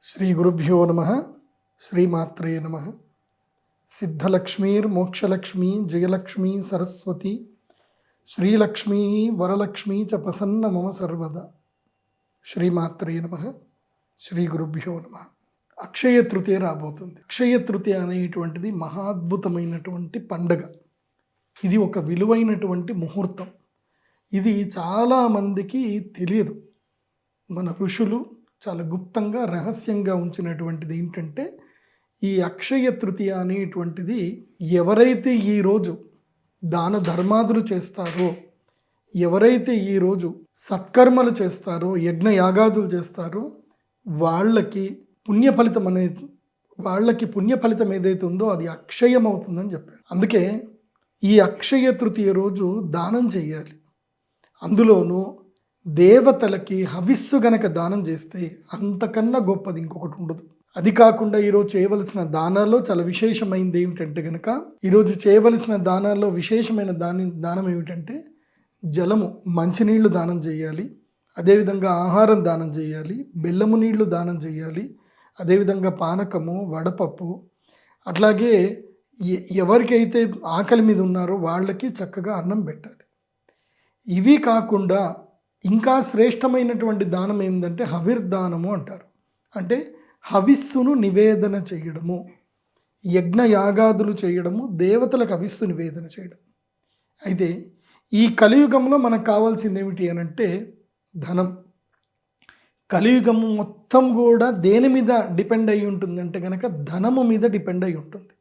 శ్రీ గురుభ్యో నమ. శ్రీమాత్రే నమ. సిద్ధలక్ష్మీర్మోక్షలక్ష్మీ జయలక్ష్మీ సరస్వతి శ్రీలక్ష్మీ వరలక్ష్మీ చ ప్రసన్న మమ సర్వదా. శ్రీమాత్రే నమ. శ్రీ గురుభ్యో నమ. అక్షయ తృతీయ రాబోతుంది. అక్షయ తృతీయ అనేటువంటిది మహాద్భుతమైనటువంటి పండగ. ఇది ఒక విలువైనటువంటి ముహూర్తం. ఇది చాలామందికి తెలియదు. మన ఋషులు చాలా గుప్తంగా రహస్యంగా ఉంచినటువంటిది ఏంటంటే, ఈ అక్షయ తృతీయ అనేటువంటిది ఎవరైతే ఈరోజు దాన ధర్మాదులు చేస్తారో, ఎవరైతే ఈరోజు సత్కర్మలు చేస్తారో, యజ్ఞ యాగాదులు చేస్తారో వాళ్ళకి పుణ్య ఫలితం ఏదైతే ఉందో అది అక్షయం అవుతుందని చెప్పారు. అందుకే ఈ అక్షయ తృతీయ రోజు దానం చేయాలి. అందులోనూ దేవతలకి హవిస్సు గనక దానం చేస్తే అంతకన్నా గొప్పది ఇంకొకటి ఉండదు. అది కాకుండా ఈరోజు చేయవలసిన దానాల్లో చాలా విశేషమైనది ఏమిటంటే గనక, ఈరోజు చేయవలసిన దానాల్లో విశేషమైన దానం ఏమిటంటే జలము, మంచినీళ్లు దానం చేయాలి. అదేవిధంగా ఆహారం దానం చేయాలి. బెల్లము నీళ్లు దానం చేయాలి. అదేవిధంగా పానకము, వడపప్పు, అట్లాగే ఎవరికైతే ఆకలి మీద ఉన్నారో వాళ్ళకి చక్కగా అన్నం పెట్టాలి. ఇవి కాకుండా ఇంకా శ్రేష్టమైనటువంటి దానం ఏంటంటే హవిర్దానము అంటారు. అంటే హవిస్సును నివేదన చేయడము, యజ్ఞ యాగాదులు చేయడము, దేవతలకు హవిస్సు నివేదన చేయడం. అయితే ఈ కలియుగంలో మనకు కావాల్సింది ఏమిటి అని అంటే ధనం. కలియుగము మొత్తం కూడా దేని మీద డిపెండ్ అయి ఉంటుందంటే కనుక ధనము మీద డిపెండ్ అయి ఉంటుంది.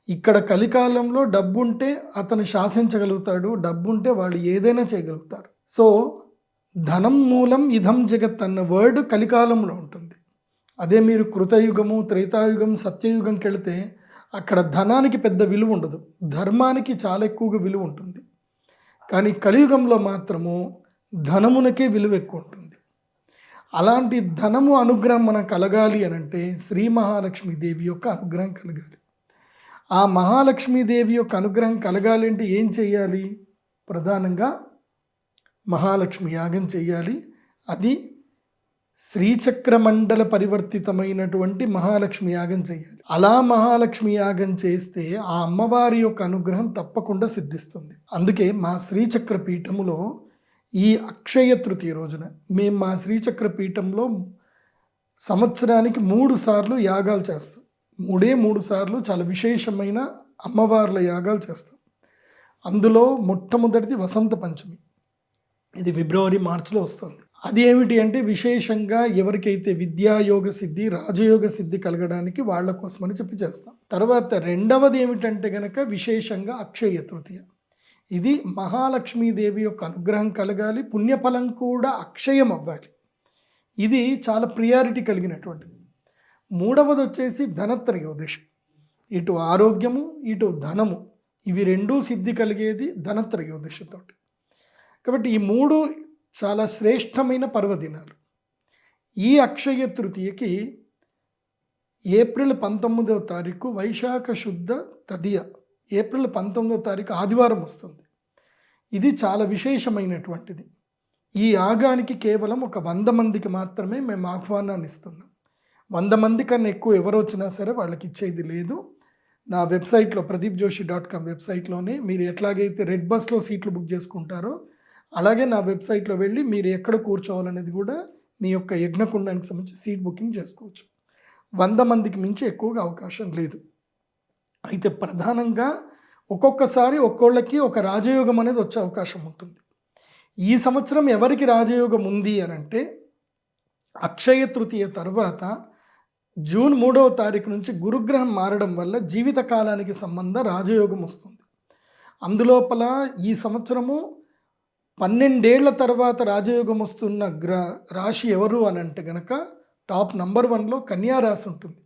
ఇక్కడ కలికాలంలో డబ్బు ఉంటే అతను శాసించగలుగుతాడు, డబ్బు ఉంటే వాళ్ళు ఏదైనా చేయగలుగుతారు. సో ధనం మూలం ఇదం జగత్ అన్న వర్డ్ కలికాలంలో ఉంటుంది. అదే మీరు కృతయుగము, త్రేతాయుగం, సత్యయుగంకి వెళితే అక్కడ ధనానికి పెద్ద విలువ ఉండదు, ధర్మానికి చాలా ఎక్కువగా విలువ ఉంటుంది. కానీ కలియుగంలో మాత్రము ధనమునకే విలువ ఎక్కువ ఉంటుంది. అలాంటి ధనము అనుగ్రహం మనకు కలగాలి అని అంటే శ్రీ మహాలక్ష్మీదేవి యొక్క అనుగ్రహం కలగాలి. ఆ మహాలక్ష్మీదేవి యొక్క అనుగ్రహం కలగాలి అంటే ఏం చేయాలి? ప్రధానంగా మహాలక్ష్మి యాగం చేయాలి. అది శ్రీచక్ర మండల పరివర్తితమైనటువంటి మహాలక్ష్మి యాగం చేయాలి. అలా మహాలక్ష్మి యాగం చేస్తే ఆ అమ్మవారి యొక్క అనుగ్రహం తప్పకుండా సిద్ధిస్తుంది. అందుకే మా శ్రీచక్ర పీఠములో ఈ అక్షయ తృతీయ రోజున మేము మా శ్రీచక్ర పీఠంలో సంవత్సరానికి 3 సార్లు యాగాలు చేస్తాం. 3 సార్లు చాలా విశేషమైన అమ్మవార్ల యాగాలు చేస్తాం. అందులో మొట్టమొదటిది వసంత పంచమి. ఇది ఫిబ్రవరి, మార్చిలో వస్తుంది. అది ఏమిటి అంటే విశేషంగా ఎవరికైతే విద్యాయోగ సిద్ధి, రాజయోగ సిద్ధి కలగడానికి వాళ్ళ కోసమని చెప్పి చేస్తాం. తర్వాత రెండవది ఏమిటంటే కనుక విశేషంగా అక్షయ తృతీయ. ఇది మహాలక్ష్మీదేవి యొక్క అనుగ్రహం కలగాలి, పుణ్యఫలం కూడా అక్షయం అవ్వాలి. ఇది చాలా ప్రియారిటీ కలిగినటువంటిది. మూడవది వచ్చేసి ధనత్రయోదశి. ఇటు ఆరోగ్యము, ఇటు ధనము, ఇవి రెండూ సిద్ధి కలిగేది ధనత్రయోదశితోటి. కాబట్టి ఈ 3 చాలా శ్రేష్టమైన పర్వదినాలు. ఈ అక్షయ తృతీయకి ఏప్రిల్ 19వ తారీఖు వైశాఖ శుద్ధ తదియ, ఏప్రిల్ 19వ తారీఖు ఆదివారం వస్తుంది. ఇది చాలా విశేషమైనటువంటిది. ఈ యాగానికి కేవలం ఒక 100 మందికి మాత్రమే మేము ఆహ్వానాన్ని ఇస్తున్నాం. 100 మంది కన్నా ఎక్కువ ఎవరు వచ్చినా సరే వాళ్ళకి ఇచ్చేది లేదు. నా వెబ్సైట్లో pradeepjoshi.com వెబ్సైట్లోనే మీరు ఎట్లాగైతే రెడ్ బస్లో సీట్లు బుక్ చేసుకుంటారో అలాగే నా వెబ్సైట్లో వెళ్ళి మీరు ఎక్కడ కూర్చోవాలనేది కూడా మీ యొక్క యజ్ఞకుండానికి సంబంధించి సీట్ బుకింగ్ చేసుకోవచ్చు. 100 మందికి మించి ఎక్కువగా అవకాశం లేదు. అయితే ప్రధానంగా ఒక్కొక్కసారి ఒక్కోళ్ళకి ఒక రాజయోగం అనేది వచ్చే అవకాశం ఉంటుంది. ఈ సంవత్సరం ఎవరికి రాజయోగం ఉంది అని అంటే అక్షయ తృతీయ తర్వాత జూన్ 3వ తారీఖు నుంచి గురుగ్రహం మారడం వల్ల జీవితకాలానికి సంబంధ రాజయోగం వస్తుంది. అందులోపల ఈ సంవత్సరము 12 ఏళ్ల తర్వాత రాజయోగం వస్తున్న రాశి ఎవరు అని అంటే కనుక టాప్ నంబర్ 1లో కన్యారాశి ఉంటుంది.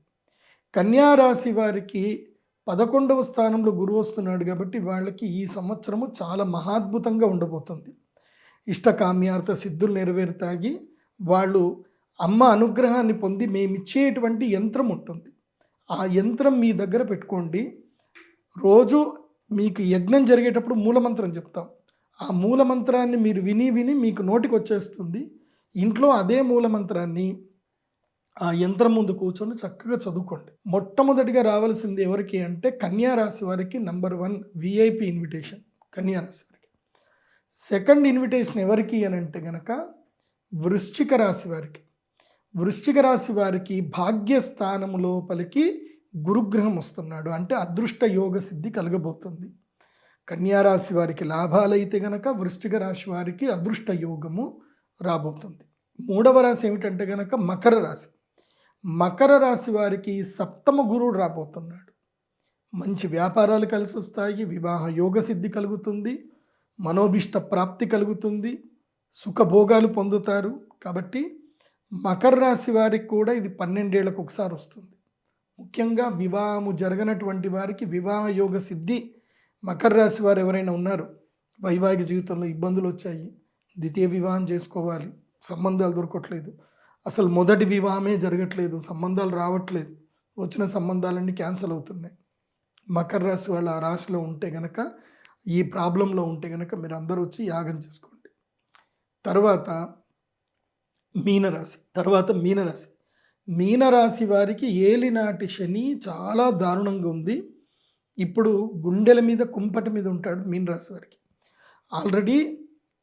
కన్యారాశి వారికి 11వ స్థానంలో గురువు వస్తున్నాడు కాబట్టి వాళ్ళకి ఈ సంవత్సరము చాలా మహాద్భుతంగా ఉండబోతుంది. ఇష్టకామ్యార్థ సిద్ధులు నెరవేరుతాయి. వాళ్ళు అమ్మ అనుగ్రహాన్ని పొంది మేమిచ్చేటువంటి యంత్రం ఉంటుంది. ఆ యంత్రం మీ దగ్గర పెట్టుకోండి. రోజు మీకు యజ్ఞం జరిగేటప్పుడు మూలమంత్రం చెప్తాం. ఆ మూలమంత్రాన్ని మీరు విని విని మీకు నోటికి వచ్చేస్తుంది. ఇంట్లో అదే మూలమంత్రాన్ని ఆ యంత్రం ముందు కూర్చొని చక్కగా చదువుకోండి. మొట్టమొదటిగా రావాల్సింది ఎవరికి అంటే కన్యా రాశి వారికి నంబర్ 1 విఐపి ఇన్విటేషన్ కన్యా రాశి వారికి. సెకండ్ ఇన్విటేషన్ ఎవరికి అని అంటే గనక వృశ్చిక రాశి వారికి. వృశ్చిక రాశి వారికి భాగ్యస్థానం లోపలికి గురుగ్రహం వస్తున్నాడు, అంటే అదృష్ట యోగ సిద్ధి కలగబోతుంది. కన్యా రాశి వారికి లాభాలైతే గనక వృశ్చిక రాశి వారికి అదృష్ట యోగము రాబోతుంది. మూడవ రాశి ఏమిటంటే గనక మకర రాశి. మకర రాశి వారికి సప్తమ గురుడు రాబోతున్నాడు. మంచి వ్యాపారాలు కలిసి వస్తాయి, వివాహ యోగ సిద్ధి కలుగుతుంది, మనోభిష్ట ప్రాప్తి కలుగుతుంది, సుఖభోగాలు పొందుతారు. కాబట్టి మకర రాశి వారికి కూడా ఇది 12 ఏళ్లకు ఒకసారి వస్తుంది. ముఖ్యంగా వివాహము జరగనటువంటి వారికి వివాహ యోగ సిద్ధి, మకర రాశి వారు ఎవరైనా ఉన్నారు, వైవాహిక జీవితంలో ఇబ్బందులు వచ్చాయి, ద్వితీయ వివాహం చేసుకోవాలి, సంబంధాలు దొరకట్లేదు, అసలు మొదటి వివాహమే జరగట్లేదు, సంబంధాలు రావట్లేదు, వచ్చిన సంబంధాలన్నీ క్యాన్సిల్ అవుతున్నాయి. మకర రాశి వాళ్ళు ఆ రాశిలో ఉంటే గనక, ఈ ప్రాబ్లంలో ఉంటే గనక మీరు అందరూ వచ్చి యాగం చేసుకోండి. తర్వాత మీనరాశి. మీనరాశి వారికి ఏలినాటి శని చాలా దారుణంగా ఉంది. ఇప్పుడు గుండెల మీద కుంపటి మీద ఉంటాడు మీనరాశి వారికి. ఆల్రెడీ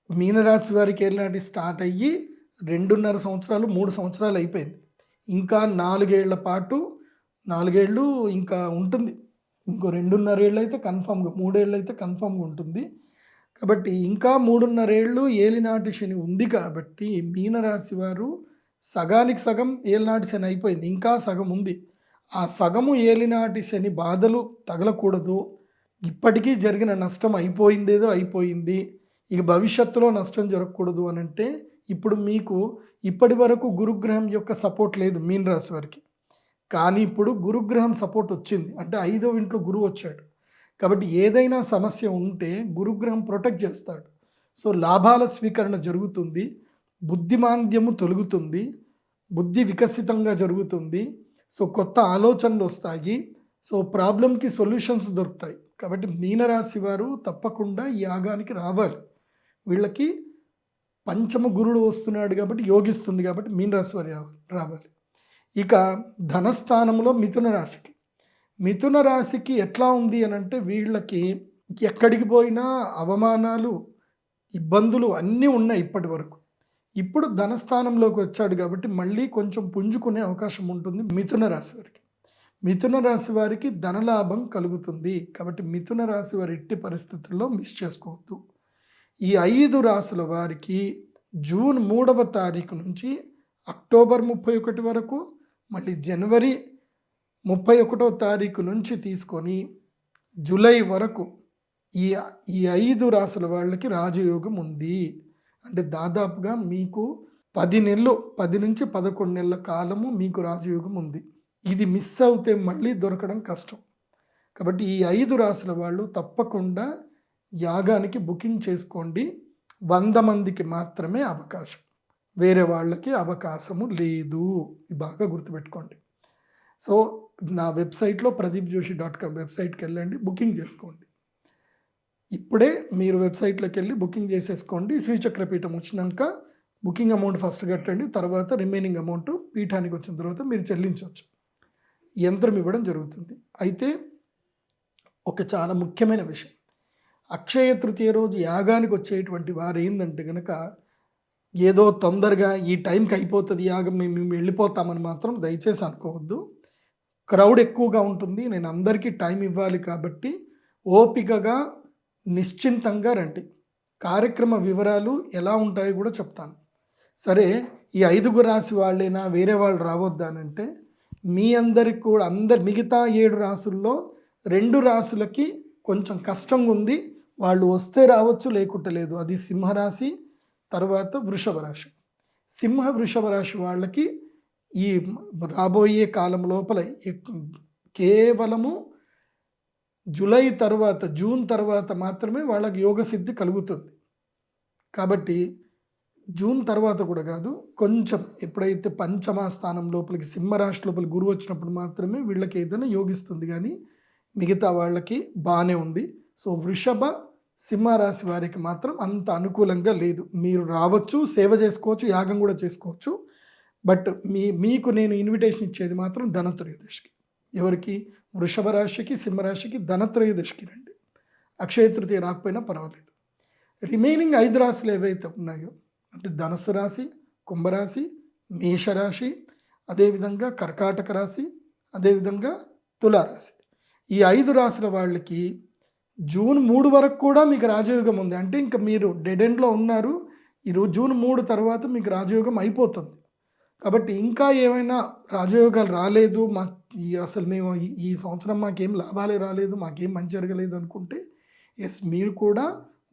మీనరాశి వారికి ఏలినాటి స్టార్ట్ అయ్యి 2.5 సంవత్సరాలు 3 సంవత్సరాలు అయిపోయింది. ఇంకా 4 ఏళ్ల పాటు 4 ఏళ్ళు ఇంకా ఉంటుంది. ఇంకో 2.5 ఏళ్ళు అయితే కన్ఫామ్గా, 3 ఏళ్ళు అయితే కన్ఫామ్గా ఉంటుంది. కాబట్టి ఇంకా 3.5 ఏళ్ళు ఏలినాటి శని ఉంది. కాబట్టి మీనరాశి వారు సగానికి సగం ఏలినాటి శని అయిపోయింది, ఇంకా సగం ఉంది. ఆ సగము ఏలినాటి శని బాధలు తగలకూడదు, ఇప్పటికీ జరిగిన నష్టం అయిపోయిందేదో అయిపోయింది, ఇక భవిష్యత్తులో నష్టం జరగకూడదు అని అంటే ఇప్పుడు మీకు ఇప్పటి వరకు గురుగ్రహం యొక్క సపోర్ట్ లేదు మీనరాశి వారికి. కానీ ఇప్పుడు గురుగ్రహం సపోర్ట్ వచ్చింది, అంటే 5వ ఇంట్లో గురువు వచ్చాడు. కాబట్టి ఏదైనా సమస్య ఉంటే గురుగ్రహం ప్రొటెక్ట్ చేస్తాడు. సో లాభాల స్వీకరణ జరుగుతుంది, బుద్ధిమాంద్యము తొలుగుతుంది, బుద్ధి వికసితంగా జరుగుతుంది. సో కొత్త ఆలోచనలు వస్తాయి, సో ప్రాబ్లంకి సొల్యూషన్స్ దొరుకుతాయి. కాబట్టి మీనరాశి వారు తప్పకుండా ఈ యాగానికి రావాలి. వీళ్ళకి పంచమ గురుడు వస్తున్నాడు కాబట్టి యోగిస్తుంది, కాబట్టి మీనరాశి వారు రావాలి. ఇక ధనస్థానంలో మిథున రాశికి ఎట్లా ఉంది అని అంటే వీళ్ళకి ఎక్కడికి పోయినా అవమానాలు, ఇబ్బందులు అన్నీ ఉన్నాయి ఇప్పటి వరకు. ఇప్పుడు ధనస్థానంలోకి వచ్చాడు కాబట్టి మళ్ళీ కొంచెం పుంజుకునే అవకాశం ఉంటుంది మిథున రాశి వారికి. మిథున రాశి వారికి ధనలాభం కలుగుతుంది. కాబట్టి మిథున రాశి వారి ఎట్టి పరిస్థితుల్లో మిస్ చేసుకోవద్దు. ఈ 5 రాశుల వారికి జూన్ 3వ తారీఖు నుంచి అక్టోబర్ 31 వరకు, మళ్ళీ జనవరి 31వ తారీఖు నుంచి తీసుకొని జూలై వరకు ఈ 5 రాశుల వాళ్ళకి రాజయోగం ఉంది. అంటే దాదాపుగా మీకు 10 నెలలు, 10 నుంచి 11 నెలల కాలము మీకు రాజయోగం ఉంది. ఇది మిస్ అవుతే మళ్ళీ దొరకడం కష్టం. కాబట్టి ఈ 5 రాశుల వాళ్ళు తప్పకుండా యాగానికి బుకింగ్ చేసుకోండి. 100 మందికి మాత్రమే అవకాశం, వేరే వాళ్ళకి అవకాశము లేదు. బాగా గుర్తుపెట్టుకోండి. సో నా వెబ్సైట్లో pradeepjoshi.com వెబ్సైట్కి వెళ్ళండి, బుకింగ్ చేసుకోండి. ఇప్పుడే మీరు వెబ్సైట్లోకి వెళ్ళి బుకింగ్ చేసేసుకోండి. శ్రీచక్రపీఠం వచ్చినాక బుకింగ్ అమౌంట్ ఫస్ట్ కట్టండి, తర్వాత రిమైనింగ్ అమౌంట్ పీఠానికి వచ్చిన తర్వాత మీరు చెల్లించవచ్చు. యంత్రం ఇవ్వడం జరుగుతుంది. అయితే ఒక చాలా ముఖ్యమైన విషయం, అక్షయ తృతీయ రోజు యాగానికి వచ్చేటువంటి వారు ఏంటంటే కనుక ఏదో తొందరగా ఈ టైంకి అయిపోతుంది యాగం, మేము వెళ్ళిపోతామని మాత్రం దయచేసి అనుకోవద్దు. క్రౌడ్ ఎక్కువగా ఉంటుంది, నేను అందరికీ టైం ఇవ్వాలి కాబట్టి ఓపికగా నిశ్చింతంగా రండి. కార్యక్రమ వివరాలు ఎలా ఉంటాయో కూడా చెప్తాను. సరే, ఈ 5 రాశి వాళ్ళైనా వేరే వాళ్ళు రావద్దానంటే మీ అందరికి కూడా మిగతా 7 రాశుల్లో 2 రాశులకి కొంచెం కష్టంగా ఉంది, వాళ్ళు వస్తే రావచ్చు లేకుంటే లేదు. అది సింహరాశి, తర్వాత వృషభ రాశి. వృషభ రాశి వాళ్ళకి ఈ రాబోయే కాలం లోపల కేవలము జూలై తర్వాత, జూన్ తర్వాత మాత్రమే వాళ్ళకి యోగ సిద్ధి కలుగుతుంది. కాబట్టి జూన్ తర్వాత కూడా కాదు, కొంచెం ఎప్పుడైతే పంచమ స్థానం లోపలికి సింహరాశి లోపలికి గురువు వచ్చినప్పుడు మాత్రమే వీళ్ళకి ఏదైనా యోగిస్తుంది, కానీ మిగతా వాళ్ళకి బాగానే ఉంది. సో వృషభ సింహరాశి వారికి మాత్రం అంత అనుకూలంగా లేదు. మీరు రావచ్చు, సేవ చేసుకోవచ్చు, యాగం కూడా చేసుకోవచ్చు. బట్ మీకు నేను ఇన్విటేషన్ ఇచ్చేది మాత్రం ధనత్రయోదశికి. ఎవరికి? వృషభ రాశికి, సింహరాశికి ధనత్రయోదశికి రండి. అక్షయ తృతీయ రాకపోయినా పర్వాలేదు. రిమైనింగ్ 5 రాశులు ఏవైతే ఉన్నాయో, అంటే ధనుసు రాశి, కుంభరాశి, మేషరాశి, అదేవిధంగా కర్కాటక రాశి, అదేవిధంగా తులారాశి, ఈ 5 రాశుల వాళ్ళకి జూన్ 3 వరకు కూడా మీకు రాజయోగం ఉంది. అంటే ఇంకా మీరు డెడ్ ఎండ్లో ఉన్నారు. ఈరోజు జూన్ 3 తర్వాత మీకు రాజయోగం అయిపోతుంది. కాబట్టి ఇంకా ఏమైనా రాజయోగాలు రాలేదు, అసలు మేము ఈ సంవత్సరం మాకేం లాభాలే రాలేదు, మాకేం మంచి జరగలేదు అనుకుంటే మీరు కూడా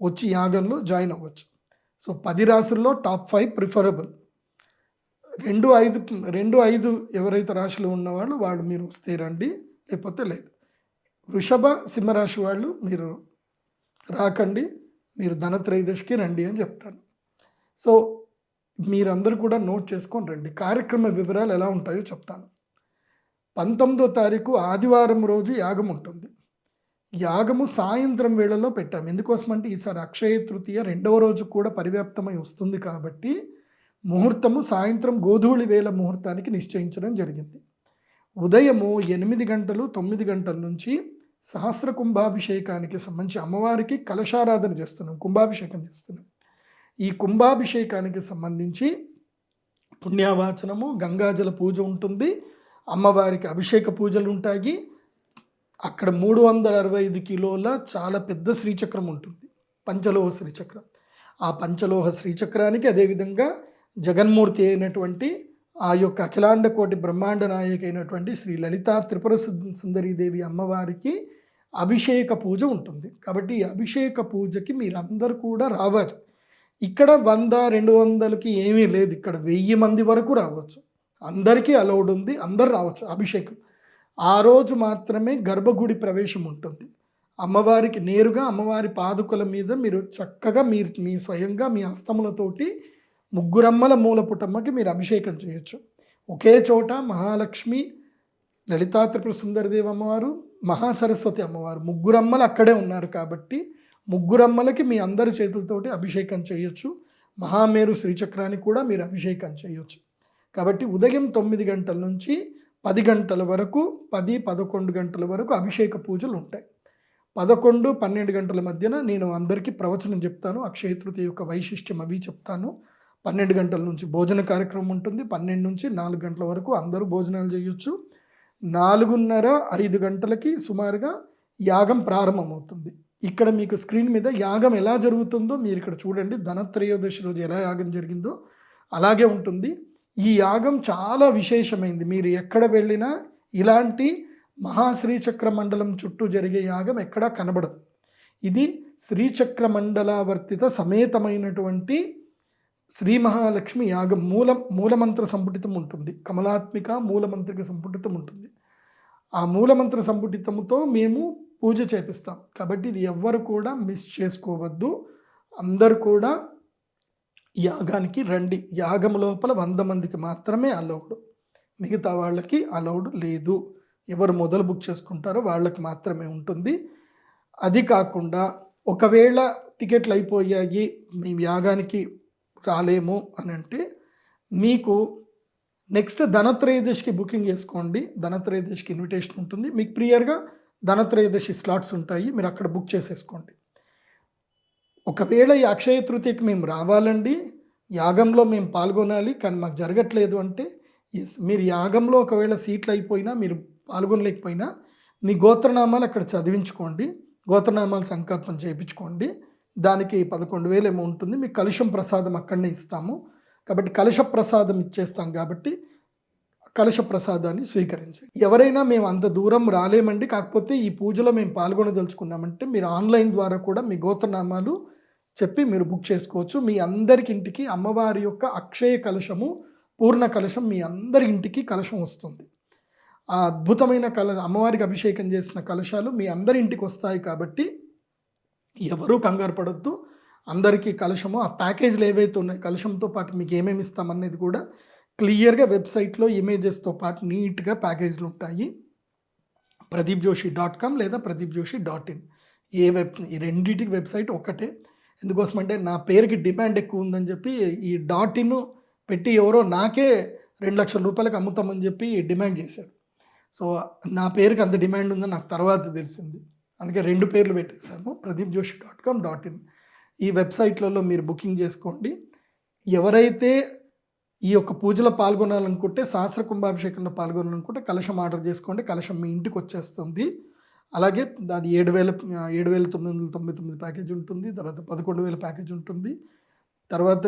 వచ్చి యాగంలో జాయిన్ అవ్వచ్చు. సో 10 రాశుల్లో టాప్ 5 ప్రిఫరబుల్. 2-5 ఎవరైతే రాశులు ఉన్నవాళ్ళు వాళ్ళు మీరు వస్తే రండి, లేకపోతే లేదు. వృషభ సింహరాశి వాళ్ళు మీరు రాకండి, మీరు ధనత్రయోదశికి రండి అని చెప్తాను. సో మీరందరూ కూడా నోట్ చేసుకొని రండి. కార్యక్రమ వివరాలు ఎలా ఉంటాయో చెప్తాను. 19వ తారీఖు ఆదివారం రోజు యాగం ఉంటుంది. యాగము సాయంత్రం వేళల్లో పెట్టాము. ఎందుకోసమంటే ఈసారి అక్షయ తృతీయ 2వ రోజు కూడా పరివ్యాప్తమై వస్తుంది కాబట్టి ముహూర్తము సాయంత్రం గోధూళి వేళ ముహూర్తానికి నిశ్చయించడం జరిగింది. ఉదయము 8 గంటలు 9 గంటల నుంచి సహస్ర కుంభాభిషేకానికి సంబంధించి అమ్మవారికి కలశారాధన చేస్తున్నాం, కుంభాభిషేకం చేస్తున్నాం. ఈ కుంభాభిషేకానికి సంబంధించి పుణ్యవాచనము, గంగాజల పూజ ఉంటుంది, అమ్మవారికి అభిషేక పూజలు ఉంటాయి. అక్కడ 365 కిలోల చాలా పెద్ద శ్రీచక్రం ఉంటుంది, పంచలోహ శ్రీచక్రం. ఆ పంచలోహ శ్రీచక్రానికి అదేవిధంగా జగన్మూర్తి అయినటువంటి ఆ యొక్క అఖిలాండ కోటి బ్రహ్మాండ నాయక అయినటువంటి శ్రీ లలితా త్రిపుర సుందరీదేవి అమ్మవారికి అభిషేక పూజ ఉంటుంది. కాబట్టి ఈ అభిషేక పూజకి మీరందరూ కూడా రావాలి. ఇక్కడ 100-200కి ఏమీ లేదు, ఇక్కడ 1000 మంది వరకు రావచ్చు, అందరికీ అలౌడ్ ఉంది, అందరు రావచ్చు అభిషేకం. ఆ రోజు మాత్రమే గర్భగుడి ప్రవేశం ఉంటుంది. అమ్మవారికి నేరుగా అమ్మవారి పాదుకల మీద మీరు చక్కగా మీ స్వయంగా మీ హస్తములతోటి ముగ్గురమ్మల మూలపుటమ్మకి మీరు అభిషేకం చేయొచ్చు. ఒకే చోట మహాలక్ష్మి, లలితా త్రిపుర సుందరదేవి అమ్మవారు, మహాసరస్వతి అమ్మవారు ముగ్గురమ్మలు అక్కడే ఉన్నారు కాబట్టి ముగ్గురమ్మలకి మీ అందరి చేతులతోటి అభిషేకం చేయొచ్చు. మహామేరు శ్రీచక్రానికి కూడా మీరు అభిషేకం చేయొచ్చు. కాబట్టి ఉదయం 9 గంటల నుంచి 10 గంటల వరకు, 10-11 గంటల వరకు అభిషేక పూజలు ఉంటాయి. 11-12 గంటల మధ్యన నేను అందరికీ ప్రవచనం చెప్తాను, అక్షయ తృతీయ యొక్క వైశిష్ట్యం అవి చెప్తాను. 12 గంటల నుంచి భోజన కార్యక్రమం ఉంటుంది. 12 నుంచి 4 గంటల వరకు అందరూ భోజనాలు చేయొచ్చు. 4:30-5 గంటలకి సుమారుగా యాగం ప్రారంభమవుతుంది. ఇక్కడ మీకు స్క్రీన్ మీద యాగం ఎలా జరుగుతుందో మీరు ఇక్కడ చూడండి. ధనత్రయోదశి రోజు ఎలా యాగం జరిగిందో అలాగే ఉంటుంది. ఈ యాగం చాలా విశేషమైంది. మీరు ఎక్కడ వెళ్ళినా ఇలాంటి మహాశ్రీచక్ర మండలం చుట్టూ జరిగే యాగం ఎక్కడా కనబడదు. ఇది శ్రీచక్ర మండలావర్తిత సమేతమైనటువంటి శ్రీ మహాలక్ష్మి యాగం. మూలమంత్ర సంపుటితం ఉంటుంది, కమలాత్మిక మూలమంత్రిక సంపుటితం ఉంటుంది. ఆ మూలమంత్ర సంపుటితంతో మేము పూజ చేపిస్తాం. కాబట్టి ఇది ఎవ్వరు కూడా మిస్ చేసుకోవద్దు, అందరు కూడా యాగానికి రండి. యాగం లోపల 100 మందికి మాత్రమే అలౌడ్, మిగతా వాళ్ళకి అలౌడ్ లేదు. ఎవరు మొదలు బుక్ చేసుకుంటారో వాళ్ళకి మాత్రమే ఉంటుంది. అది కాకుండా ఒకవేళ టికెట్లు అయిపోయాయి, మేము యాగానికి రాలేము అని అంటే మీకు నెక్స్ట్ ధనత్రయోదశికి బుకింగ్ చేసుకోండి. ధనత్రయోదశికి ఇన్విటేషన్ ఉంటుంది, మీకు ప్రియర్గా ధనత్రయోదశి స్లాట్స్ ఉంటాయి, మీరు అక్కడ బుక్ చేసేసుకోండి. ఒకవేళ ఈ అక్షయ తృతీయకి మేము రావాలండి, యాగంలో మేము పాల్గొనాలి కానీ మాకు జరగట్లేదు అంటే మీరు యాగంలో ఒకవేళ సీట్లు అయిపోయినా, మీరు పాల్గొనలేకపోయినా మీ గోత్రనామాలు అక్కడ చదివించుకోండి, గోత్రనామాలు సంకల్పం చేయించుకోండి. దానికి 11,000 ఏమో ఉంటుంది. మీకు కలుషం ప్రసాదం అక్కడనే ఇస్తాము కాబట్టి కలశ ప్రసాదం ఇచ్చేస్తాం కాబట్టి కలశ ప్రసాదాన్ని స్వీకరించండి. ఎవరైనా మేము అంత దూరం రాలేమండి, కాకపోతే ఈ పూజలో మేము పాల్గొనదలుచుకున్నామంటే మీరు ఆన్లైన్ ద్వారా కూడా మీ గోత్రనామాలు చెప్పి మీరు బుక్ చేసుకోవచ్చు. మీ అందరికి ఇంటికి అమ్మవారి యొక్క అక్షయ కలశము, పూర్ణ కలశం మీ అందరి ఇంటికి కలశం వస్తుంది. ఆ అద్భుతమైన అమ్మవారికి అభిషేకం చేసిన కలశాలు మీ అందరి ఇంటికి వస్తాయి. కాబట్టి ఎవరూ కంగారు పడొద్దు, అందరికీ కలశము, ఆ ప్యాకేజీలు ఏవైతే ఉన్నాయి కలశంతో పాటు మీకు ఏమేమి ఇస్తామనేది కూడా క్లియర్గా వెబ్సైట్లో ఇమేజెస్తో పాటు నీట్గా ప్యాకేజీలు ఉంటాయి. pradeepjoshi.com లేదా pradeepjoshi.in ఈ రెండింటికి వెబ్సైట్ ఒకటే. ఎందుకోసమంటే నా పేరుకి డిమాండ్ ఎక్కువ ఉందని చెప్పి ఈ .in పెట్టి ఎవరో నాకే 2,00,000 అమ్ముతామని చెప్పి డిమాండ్ చేశారు. సో నా పేరుకి అంత డిమాండ్ ఉందని నాకు తర్వాత తెలిసింది. అందుకే 2 పేర్లు పెట్టేశాము, pradeepjoshi.com.in. ఈ వెబ్సైట్లలో మీరు బుకింగ్ చేసుకోండి. ఎవరైతే ఈ యొక్క పూజలో పాల్గొనాలనుకుంటే, సహస్ర కుంభాభిషేకంలో పాల్గొనాలనుకుంటే కలశం ఆర్డర్ చేసుకోండి. కలశం మీ ఇంటికి వచ్చేస్తుంది. అలాగే అది 7,999 ప్యాకేజ్ ఉంటుంది. తర్వాత 11,000 ప్యాకేజ్ ఉంటుంది. తర్వాత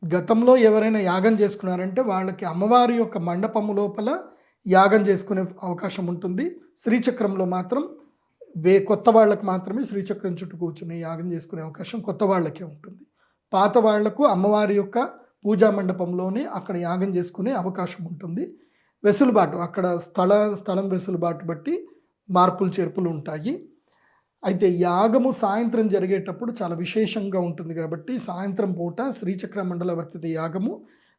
గతంలో ఎవరైనా యాగం చేసుకున్నారంటే వాళ్ళకి అమ్మవారి యొక్క మండపము లోపల యాగం చేసుకునే అవకాశం ఉంటుంది. శ్రీచక్రంలో మాత్రం కొత్త వాళ్ళకి మాత్రమే శ్రీచక్రం చుట్టూ కూర్చుని యాగం చేసుకునే అవకాశం కొత్త వాళ్ళకే ఉంటుంది. పాత వాళ్లకు అమ్మవారి యొక్క పూజా మండపంలోనే అక్కడ యాగం చేసుకునే అవకాశం ఉంటుంది. వెసులుబాటు అక్కడ స్థలం వెసులుబాటు బట్టి మార్పులు చేర్పులు ఉంటాయి. అయితే యాగము సాయంత్రం జరిగేటప్పుడు చాలా విశేషంగా ఉంటుంది కాబట్టి సాయంత్రం పూట శ్రీచక్ర మండలవర్తిత యాగము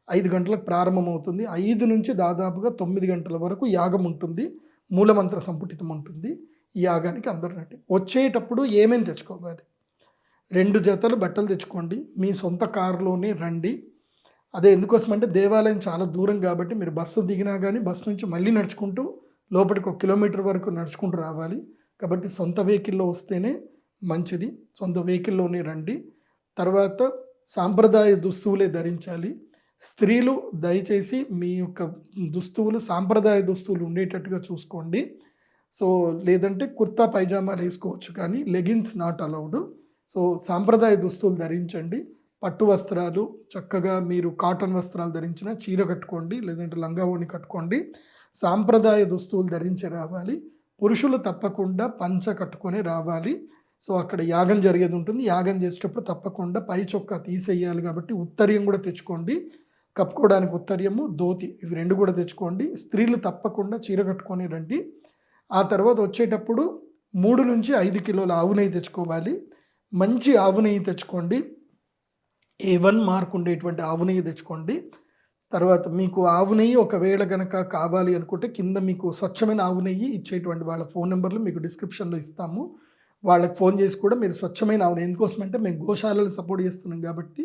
5 గంటలకు ప్రారంభమవుతుంది. 5 నుంచి దాదాపుగా 9 గంటల వరకు యాగం ఉంటుంది. మూలమంత్ర సంపుటితం ఉంటుంది. ఈ యాగానికి అందరూ రండి. వచ్చేటప్పుడు ఏమేమి తెచ్చుకోవాలి? 2 జతలు బట్టలు తెచ్చుకోండి. మీ సొంత కారులోనే రండి. అదే ఎందుకోసమంటే దేవాలయం చాలా దూరం కాబట్టి మీరు బస్సు దిగినా కానీ బస్సు నుంచి మళ్ళీ నడుచుకుంటూ లోపలికి 1 కిలోమీటర్ వరకు నడుచుకుంటూ రావాలి. కాబట్టి సొంత వెహికల్లో వస్తేనే మంచిది. సొంత వెహికల్లోనే రండి. తర్వాత సాంప్రదాయ దుస్తువులే ధరించాలి. స్త్రీలు దయచేసి మీ యొక్క దుస్తువులు సాంప్రదాయ దుస్తువులు ఉండేటట్టుగా చూసుకోండి. సో లేదంటే కుర్తా పైజామాలు వేసుకోవచ్చు, కానీ లెగిన్స్ నాట్ అలౌడ్. సో సాంప్రదాయ దుస్తువులు ధరించండి. పట్టు వస్త్రాలు చక్కగా మీరు కాటన్ వస్త్రాలు ధరించిన చీర కట్టుకోండి, లేదంటే లంగా ఓణి కట్టుకోండి. సాంప్రదాయ దుస్తువులు ధరించి రావాలి. పురుషులు తప్పకుండా పంచ కట్టుకొని రావాలి. సో అక్కడ యాగం జరిగేది ఉంటుంది. యాగం చేసేటప్పుడు తప్పకుండా పై చొక్కా తీసేయాలి కాబట్టి ఉత్తరీయం కూడా తెచ్చుకోండి. కప్పుకోవడానికి ఉత్తరీయము, ధోతి ఇవి 2 కూడా తెచ్చుకోండి. స్త్రీలు తప్పకుండా చీర కట్టుకొని రండి. ఆ తర్వాత వచ్చేటప్పుడు 3 నుంచి 5 కిలోల ఆవు నెయ్యి తెచ్చుకోవాలి. మంచి ఆవు నెయ్యి తెచ్చుకోండి. A1 మార్క్ ఉండేటువంటి ఆవు నెయ్యి తెచ్చుకోండి. తర్వాత మీకు ఆవు నెయ్యి ఒకవేళ కనుక కావాలి అనుకుంటే కింద మీకు స్వచ్ఛమైన ఆవు నెయ్యి ఇచ్చేటువంటి వాళ్ళ ఫోన్ నెంబర్లు మీకు డిస్క్రిప్షన్లో ఇస్తాము. వాళ్ళకి ఫోన్ చేసి కూడా మీరు స్వచ్ఛమైన ఆవు నెయ్యి, ఎందుకోసమంటే మేము గోశాలను సపోర్ట్ చేస్తున్నాం కాబట్టి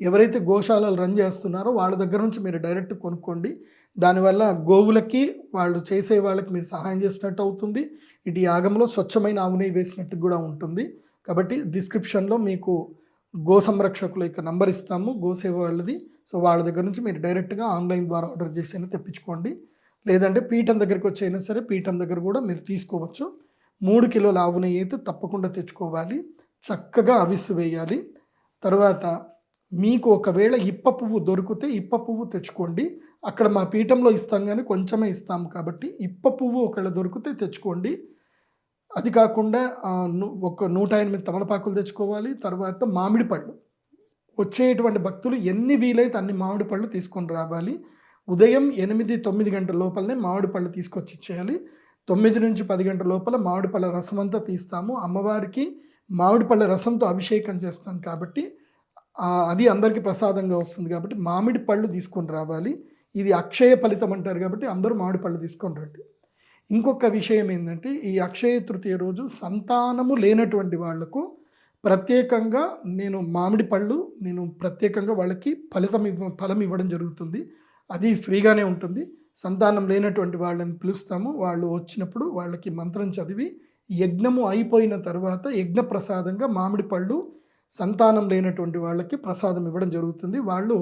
ఎవరైతే గోశాలలు రన్ చేస్తున్నారో వాళ్ళ దగ్గర నుంచి మీరు డైరెక్ట్ కొనుక్కోండి. దానివల్ల గోవులకి వాళ్ళు చేసే వాళ్ళకి మీరు సహాయం చేసినట్టు అవుతుంది. ఇటు యాగంలో స్వచ్ఛమైన ఆవు నెయ్యి వేసినట్టు కూడా ఉంటుంది. కాబట్టి డిస్క్రిప్షన్లో మీకు గో సంరక్షకుల యొక్క నంబర్ ఇస్తాము, గోసేవ వాళ్ళది. సో వాళ్ళ దగ్గర నుంచి మీరు డైరెక్ట్గా ఆన్లైన్ ద్వారా ఆర్డర్ చేసి తెప్పించుకోండి. లేదంటే పీఠం దగ్గరికి వచ్చైనా సరే పీఠం దగ్గర కూడా మీరు తీసుకోవచ్చు. 3 కిలోల ఆవు నెయ్యి అయితే తప్పకుండా తెచ్చుకోవాలి. చక్కగా అవిస్సు వేయాలి. తర్వాత మీకు ఒకవేళ ఇప్ప పువ్వు దొరికితే ఇప్ప పువ్వు తెచ్చుకోండి. అక్కడ మా పీఠంలో ఇస్తాం కానీ కొంచెమే ఇస్తాము కాబట్టి ఇప్ప పువ్వు ఒకవేళ దొరికితే తెచ్చుకోండి. అది కాకుండా ఒక 108 తమలపాకులు తెచ్చుకోవాలి. తర్వాత మామిడి పళ్ళు, వచ్చేటువంటి భక్తులు ఎన్ని వీలైతే అన్ని మామిడి పళ్ళు తీసుకొని రావాలి. ఉదయం 8-9 గంటల లోపలనే మామిడి పళ్ళు తీసుకొచ్చి ఇచ్చేయాలి. 9 నుంచి 10 గంటల లోపల మామిడి పళ్ళ రసం అంతా తీస్తాము. అమ్మవారికి మామిడి పళ్ళ రసంతో అభిషేకం చేస్తాం కాబట్టి అది అందరికీ ప్రసాదంగా వస్తుంది కాబట్టి మామిడి పళ్ళు తీసుకొని రావాలి. ఇది అక్షయ ఫలితం అంటారు కాబట్టి అందరూ మామిడి పళ్ళు తీసుకొని రండి. ఇంకొక విషయం ఏంటంటే ఈ అక్షయ తృతీయ రోజు సంతానము లేనటువంటి వాళ్లకు ప్రత్యేకంగా నేను మామిడి పళ్ళు ప్రత్యేకంగా వాళ్ళకి ఫలం ఇవ్వడం జరుగుతుంది. అది ఫ్రీగానే ఉంటుంది. సంతానం లేనటువంటి వాళ్ళని పిలుస్తాము. వాళ్ళు వచ్చినప్పుడు వాళ్ళకి మంత్రం చదివి యజ్ఞము అయిపోయిన తర్వాత యజ్ఞ ప్రసాదంగా మామిడి పళ్ళు సంతానం లేనటువంటి వాళ్ళకి ప్రసాదం ఇవ్వడం జరుగుతుంది. వాళ్ళు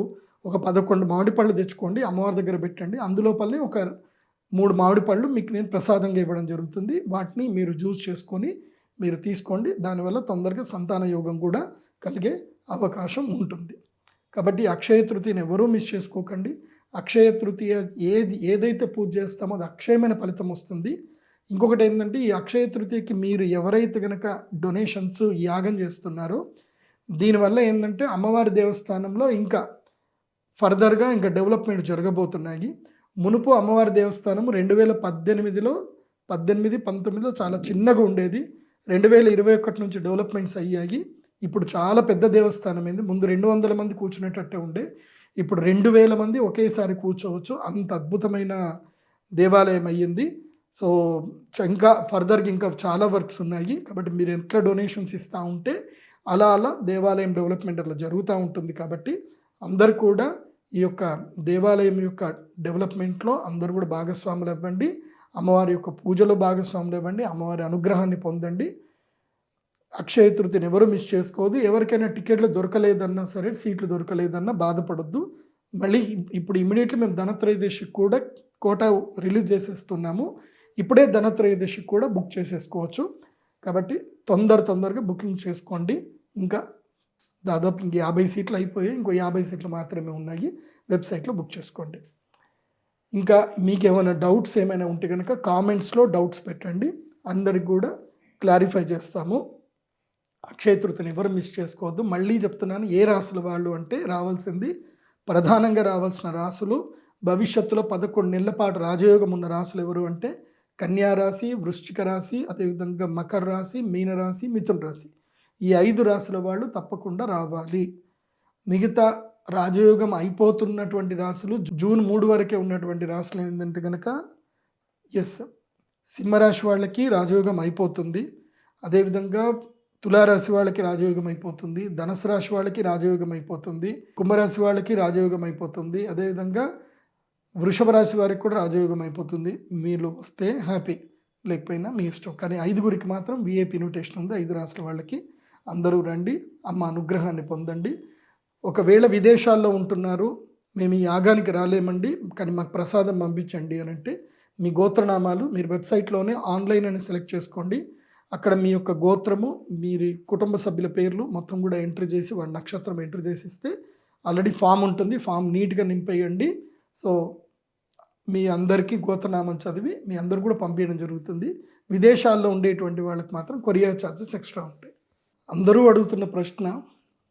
ఒక 11 మామిడి పళ్ళు తెచ్చుకోండి, అమ్మవారి దగ్గర పెట్టండి. అందులోపలనే ఒక 3 మామిడి పళ్ళు మీకు నేను ప్రసాదంగా ఇవ్వడం జరుగుతుంది. వాటిని మీరు జ్యూస్ చేసుకొని మీరు తీసుకోండి. దానివల్ల తొందరగా సంతాన యోగం కూడా కలిగే అవకాశం ఉంటుంది. కాబట్టి అక్షయ తృతీయని ఎవరూ మిస్ చేసుకోకండి. అక్షయ తృతీయ ఏదైతే పూజ చేస్తామో అది అక్షయమైన ఫలితం వస్తుంది. ఇంకొకటి ఏంటంటే ఈ అక్షయ తృతీయకి మీరు ఎవరైతే కనుక డొనేషన్స్ యాగం చేస్తున్నారో దీనివల్ల ఏంటంటే అమ్మవారి దేవస్థానంలో ఇంకా ఫర్దర్గా ఇంకా డెవలప్మెంట్ జరగబోతున్నాయి. మునుపు అమ్మవారి దేవస్థానం 2018-19లో చాలా చిన్నగా ఉండేది. 2021 నుంచి డెవలప్మెంట్స్ అయ్యాయి. ఇప్పుడు చాలా పెద్ద దేవస్థానం అయింది. ముందు 200 మంది కూర్చునేటట్టే ఉండే, ఇప్పుడు 2000 మంది ఒకేసారి కూర్చోవచ్చు. అంత అద్భుతమైన దేవాలయం అయ్యింది. సో ఇంకా ఫర్దర్గా ఇంకా చాలా వర్క్స్ ఉన్నాయి. కాబట్టి మీరు ఎట్లా డొనేషన్స్ ఇస్తూ ఉంటే అలా దేవాలయం డెవలప్మెంట్ అట్లా జరుగుతూ ఉంటుంది. కాబట్టి అందరు కూడా ఈ యొక్క దేవాలయం యొక్క డెవలప్మెంట్లో అందరూ కూడా భాగస్వాములు ఇవ్వండి. అమ్మవారి యొక్క పూజలో భాగస్వాములు ఇవ్వండి. అమ్మవారి అనుగ్రహాన్ని పొందండి. అక్షయ తృతీయని ఎవరు మిస్ చేసుకోవద్దు. ఎవరికైనా టికెట్లు దొరకలేదన్నా సరే, సీట్లు దొరకలేదన్నా బాధపడొద్దు. మళ్ళీ ఇప్పుడు ఇమీడియట్లీ మేము ధనత్రయోదశికి కూడా కోటా రిలీజ్ చేసేస్తున్నాము. ఇప్పుడే ధనత్రయోదశికి కూడా బుక్ చేసేసుకోవచ్చు. కాబట్టి తొందరగా బుకింగ్ చేసుకోండి. ఇంకా దాదాపు ఇంక 50 సీట్లు అయిపోయాయి. ఇంకో 50 సీట్లు మాత్రమే ఉన్నాయి. వెబ్సైట్లో బుక్ చేసుకోండి. ఇంకా మీకు ఏమైనా డౌట్స్ ఏమైనా ఉంటే కనుక కామెంట్స్లో డౌట్స్ పెట్టండి. అందరికి కూడా క్లారిఫై చేస్తాము. అక్షయ తృతీయని ఎవరు మిస్ చేసుకోవద్దు. మళ్ళీ చెప్తున్నాను, ఏ రాసుల వాళ్ళు అంటే రావాల్సింది, ప్రధానంగా రావాల్సిన రాసులు, భవిష్యత్తులో 11 నెలల పాటు రాజయోగం ఉన్న రాసులు ఎవరు అంటే కన్యా రాశి, వృశ్చిక రాశి, అదేవిధంగా మకర రాశి, మీనరాశి, మిథున రాశి. ఈ 5 రాశుల వాళ్ళు తప్పకుండా రావాలి. మిగతా రాజయోగం అయిపోతున్నటువంటి రాశులు జూన్ 3 వరకే ఉన్నటువంటి రాశులు ఏంటంటే కనుక సింహరాశి వాళ్ళకి రాజయోగం అయిపోతుంది. అదేవిధంగా తులారాశి వాళ్ళకి రాజయోగం అయిపోతుంది. ధనుసు రాశి వాళ్ళకి రాజయోగం అయిపోతుంది. కుంభరాశి వాళ్ళకి రాజయోగం అయిపోతుంది. అదేవిధంగా వృషభ రాశి వారికి కూడా రాజయోగం అయిపోతుంది. మీరు వస్తే హ్యాపీ, లేకపోయినా మీ ఇష్టం. కానీ 5గురికి మాత్రం విఐపి ఇన్విటేషన్ ఉంది. 5 రాశుల వాళ్ళకి అందరూ రండి, అమ్మ అనుగ్రహాన్ని పొందండి. ఒకవేళ విదేశాల్లో ఉంటున్నారు, మేము ఈ యాగానికి రాలేమండి కానీ మాకు ప్రసాదం పంపించండి అని అంటే మీ గోత్రనామాలు మీరు వెబ్సైట్లోనే ఆన్లైన్ అని సెలెక్ట్ చేసుకోండి. అక్కడ మీ యొక్క గోత్రము, మీ కుటుంబ సభ్యుల పేర్లు మొత్తం కూడా ఎంట్రీ చేసి వాడి నక్షత్రం ఎంట్రీ చేసి ఇస్తే ఆల్రెడీ ఫామ్ ఉంటుంది. ఫామ్ నీట్గా నింపేయండి. సో మీ అందరికీ గోత్రనామం చదివి మీ అందరు కూడా పంపించడం జరుగుతుంది. విదేశాల్లో ఉండేటువంటి వాళ్ళకి మాత్రం కొరియర్ ఛార్జెస్ ఎక్స్ట్రా ఉంటాయి. అందరూ అడుగుతున్న ప్రశ్న,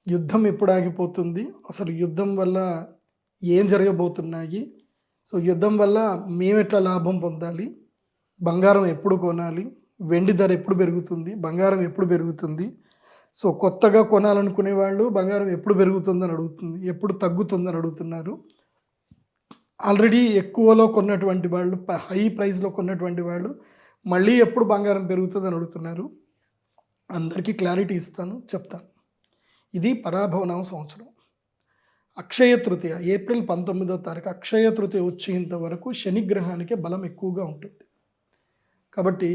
యుద్ధం ఎప్పుడు ఆగిపోతుంది, అసలు యుద్ధం వల్ల ఏం జరగబోతున్నాయి, సో యుద్ధం వల్ల మేము ఎట్లా లాభం పొందాలి, బంగారం ఎప్పుడు కొనాలి, వెండి ధర ఎప్పుడు పెరుగుతుంది, బంగారం ఎప్పుడు పెరుగుతుంది, సో కొత్తగా కొనాలనుకునే వాళ్ళు బంగారం ఎప్పుడు పెరుగుతుందని అడుగుతుంది, ఎప్పుడు తగ్గుతుందని అడుగుతున్నారు. ఆల్రెడీ ఎక్కువలో కొన్నటువంటి వాళ్ళు, హై ప్రైస్లో కొన్నటువంటి వాళ్ళు మళ్ళీ ఎప్పుడు బంగారం పెరుగుతుందని అడుగుతున్నారు. అందరికీ క్లారిటీ ఇస్తాను, చెప్తాను. ఇది పరాభవనామ సంవత్సరం. అక్షయ తృతీయ ఏప్రిల్ 19వ తారీఖు అక్షయ తృతీయ వచ్చేంత వరకు శనిగ్రహానికి బలం ఎక్కువగా ఉంటుంది. కాబట్టి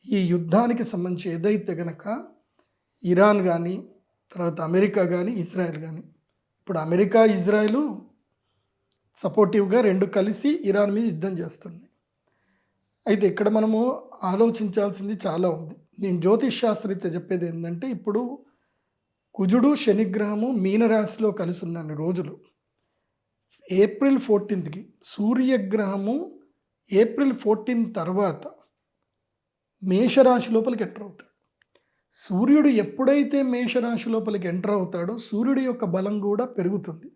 ఈ యుద్ధానికి సంబంధించి ఏదైతే గనక ఇరాన్ కానీ, తర్వాత అమెరికా కానీ, ఇజ్రాయెల్ కానీ, ఇప్పుడు అమెరికా ఇజ్రాయెల్ సపోర్టివ్గా 2 కలిసి ఇరాన్ మీద యుద్ధం చేస్తున్నాయి. అయితే ఇక్కడ మనము ఆలోచించాల్సింది చాలా ఉంది. నేను జ్యోతిష్ శాస్త్రరీత్యా చెప్పేది ఏంటంటే, ఇప్పుడు కుజుడు శనిగ్రహము మీనరాశిలో కలిసి ఉన్న రోజులు ఏప్రిల్ 14కి, సూర్యగ్రహము ఏప్రిల్ 14 తర్వాత మేషరాశి లోపలికి ఎంటర్ అవుతాడు. సూర్యుడు ఎప్పుడైతే మేషరాశి లోపలికి ఎంటర్ అవుతాడో సూర్యుడి యొక్క బలం కూడా పెరుగుతుంది.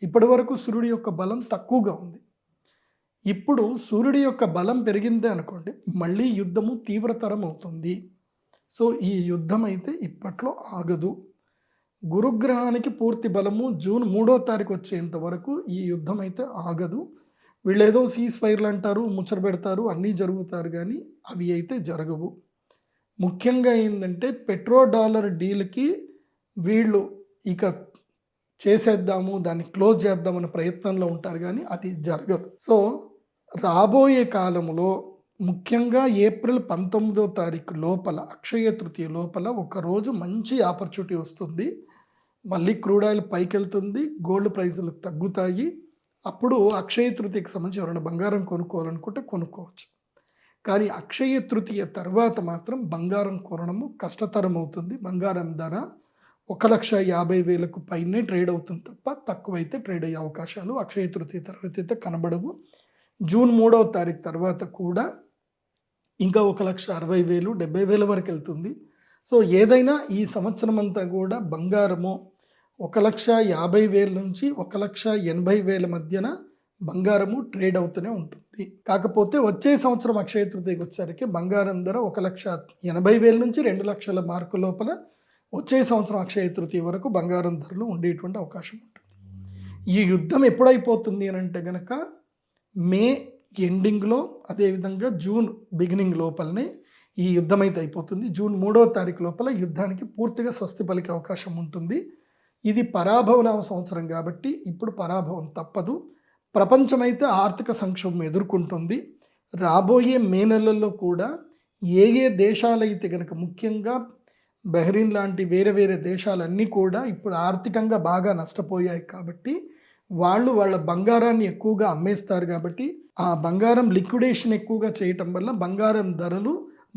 ఇప్పటి వరకు సూర్యుడి యొక్క బలం తక్కువగా ఉంది. ఇప్పుడు సూర్యుడి యొక్క బలం పెరిగిందే అనుకోండి, మళ్ళీ యుద్ధము తీవ్రతరం అవుతుంది. సో ఈ యుద్ధం అయితే ఇప్పట్లో ఆగదు. గురుగ్రహానికి పూర్తి బలము జూన్ 3వ తారీఖు వచ్చేంత వరకు ఈ యుద్ధం అయితే ఆగదు. వీళ్ళేదో సీజ్ ఫైర్లు అంటారు, ముచ్చట పెడతారు, అన్నీ జరుగుతారు, కానీ అవి అయితే జరగవు. ముఖ్యంగా ఏంటంటే పెట్రో డాలర్ డీల్కి వీళ్ళు ఇక చేసేద్దాము, దాన్ని క్లోజ్ చేద్దామన్న ప్రయత్నంలో ఉంటారు, కానీ అది జరగదు. సో రాబోయే కాలంలో ముఖ్యంగా ఏప్రిల్ 19వ తారీఖు లోపల, అక్షయ తృతీయ లోపల ఒకరోజు మంచి ఆపర్చునిటీ వస్తుంది. మళ్ళీ క్రూడ్ ఆయిల్ పైకి వెళ్తుంది, గోల్డ్ ప్రైజులు తగ్గుతాయి. అప్పుడు అక్షయ తృతీయకి సంబంధించి ఎవరైనా బంగారం కొనుక్కోవాలనుకుంటే కొనుక్కోవచ్చు. కానీ అక్షయ తృతీయ తర్వాత మాత్రం బంగారం కొనడము కష్టతరం అవుతుంది. బంగారం ధర 1,50,000 పైనే ట్రేడ్ అవుతుంది తప్ప తక్కువైతే ట్రేడ్ అయ్యే అవకాశాలు అక్షయ తృతీయ తర్వాత అయితే కనబడవు. జూన్ 3వ తారీఖు తర్వాత కూడా ఇంకా 1,60,000, 70,000 వరకు వెళ్తుంది. సో ఏదైనా ఈ సంవత్సరం అంతా కూడా బంగారము 1,50,000 నుంచి 1,80,000 మధ్యన బంగారము ట్రేడ్ అవుతూనే ఉంటుంది. కాకపోతే వచ్చే సంవత్సరం అక్షయ తృతీయకి వచ్చేసరికి బంగారం ధర 1,80,000 నుంచి 2,00,000 మార్కు లోపల వచ్చే సంవత్సరం అక్షయ తృతీయ వరకు బంగారం ధరలు ఉండేటువంటి అవకాశం ఉంటుంది. ఈ యుద్ధం ఎప్పుడైపోతుంది అని అంటే కనుక మే ఎండింగ్లో, అదేవిధంగా జూన్ బిగినింగ్ లోపలనే ఈ యుద్ధం అయితే అయిపోతుంది. జూన్ 3వ తారీఖు లోపల యుద్ధానికి పూర్తిగా స్వస్తి పలికే అవకాశం ఉంటుంది. ఇది పరాభవనామ సంవత్సరం కాబట్టి ఇప్పుడు పరాభవం తప్పదు. ప్రపంచమైతే ఆర్థిక సంక్షోభం ఎదుర్కొంటుంది. రాబోయే మే నెలల్లో కూడా ఏ ఏ దేశాలైతే గనక, ముఖ్యంగా బహ్రెయిన్ లాంటి వేరే వేరే దేశాలన్నీ కూడా ఇప్పుడు ఆర్థికంగా బాగా నష్టపోయాయి కాబట్టి వాళ్ళ బంగారాన్ని ఎక్కువగా అమ్మేస్తారు. కాబట్టి ఆ బంగారం లిక్విడేషన్ ఎక్కువగా చేయటం వల్ల బంగారం ధరలు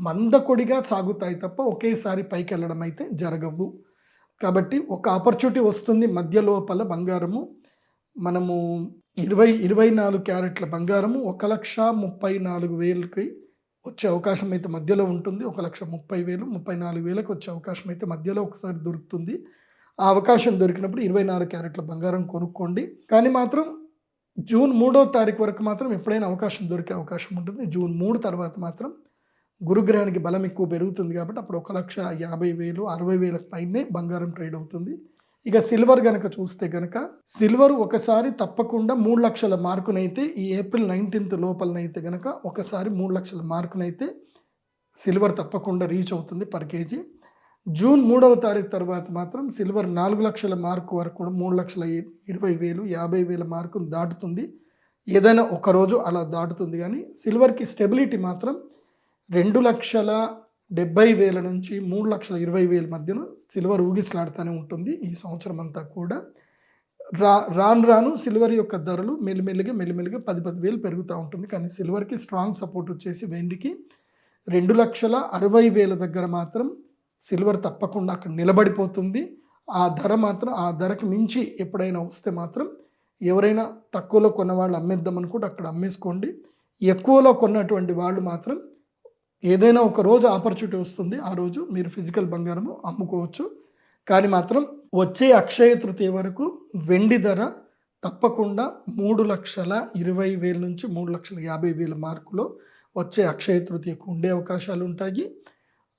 మందకొడిగా సాగుతాయి తప్ప ఒకేసారి పైకి వెళ్ళడం అయితే జరగవు. కాబట్టి ఒక ఆపర్చునిటీ వస్తుంది మధ్య లోపల. బంగారము మనము 24 క్యారెట్ల బంగారము 1,34,000కి వచ్చే అవకాశం అయితే మధ్యలో ఉంటుంది. 1,30,000 34,000కి వచ్చే అవకాశం అయితే మధ్యలో ఒకసారి దొరుకుతుంది. ఆ అవకాశం దొరికినప్పుడు 24 క్యారెట్ల బంగారం కొనుక్కోండి. కానీ మాత్రం జూన్ 3వ తారీఖు వరకు మాత్రం ఎప్పుడైనా అవకాశం దొరికే అవకాశం ఉంటుంది. జూన్ 3 తర్వాత మాత్రం గురుగ్రహానికి బలం ఎక్కువ పెరుగుతుంది కాబట్టి అప్పుడు 1,50,000 60,000 పైనే బంగారం ట్రేడ్ అవుతుంది. ఇక సిల్వర్ కనుక చూస్తే కనుక సిల్వర్ ఒకసారి తప్పకుండా 3 లక్షల మార్కునైతే ఈ ఏప్రిల్ 19th లోపలనైతే కనుక ఒకసారి 3 లక్షల మార్కునైతే సిల్వర్ తప్పకుండా రీచ్ అవుతుంది పర్ కేజీ. జూన్ 3వ తారీఖు తర్వాత మాత్రం సిల్వర్ 4 లక్షల మార్కు వరకు కూడా 3,20,000 50,000 మార్కును దాటుతుంది. ఏదైనా ఒకరోజు అలా దాటుతుంది. కానీ సిల్వర్కి స్టెబిలిటీ మాత్రం 2,70,000 నుంచి 3,20,000 మధ్యన సిల్వర్ ఊగిసలాడుతూనే ఉంటుంది ఈ సంవత్సరం అంతా కూడా. రాను సిల్వర్ యొక్క ధరలు మెల్లిమెల్లిగా 10,000 పెరుగుతూ ఉంటుంది. కానీ సిల్వర్కి స్ట్రాంగ్ సపోర్ట్ వచ్చేసి వెండికి 2,60,000 దగ్గర మాత్రం సిల్వర్ తప్పకుండా అక్కడ నిలబడిపోతుంది. ఆ ధర మాత్రం ఆ ధరకు మించి ఎప్పుడైనా వస్తే మాత్రం ఎవరైనా తక్కువలో కొన్న వాళ్ళు అమ్మేద్దాం అనుకుంటే అక్కడ అమ్మేసుకోండి. ఎక్కువలో కొన్నటువంటి వాళ్ళు మాత్రం ఏదైనా ఒక రోజు ఆపర్చునిటీ వస్తుంది, ఆ రోజు మీరు ఫిజికల్ బంగారము అమ్ముకోవచ్చు. కానీ మాత్రం వచ్చే అక్షయ తృతీయ వరకు వెండి ధర తప్పకుండా 3,20,000 నుంచి 3,50,000 మార్కులో వచ్చే అక్షయ తృతీయకు ఉండే అవకాశాలు ఉంటాయి.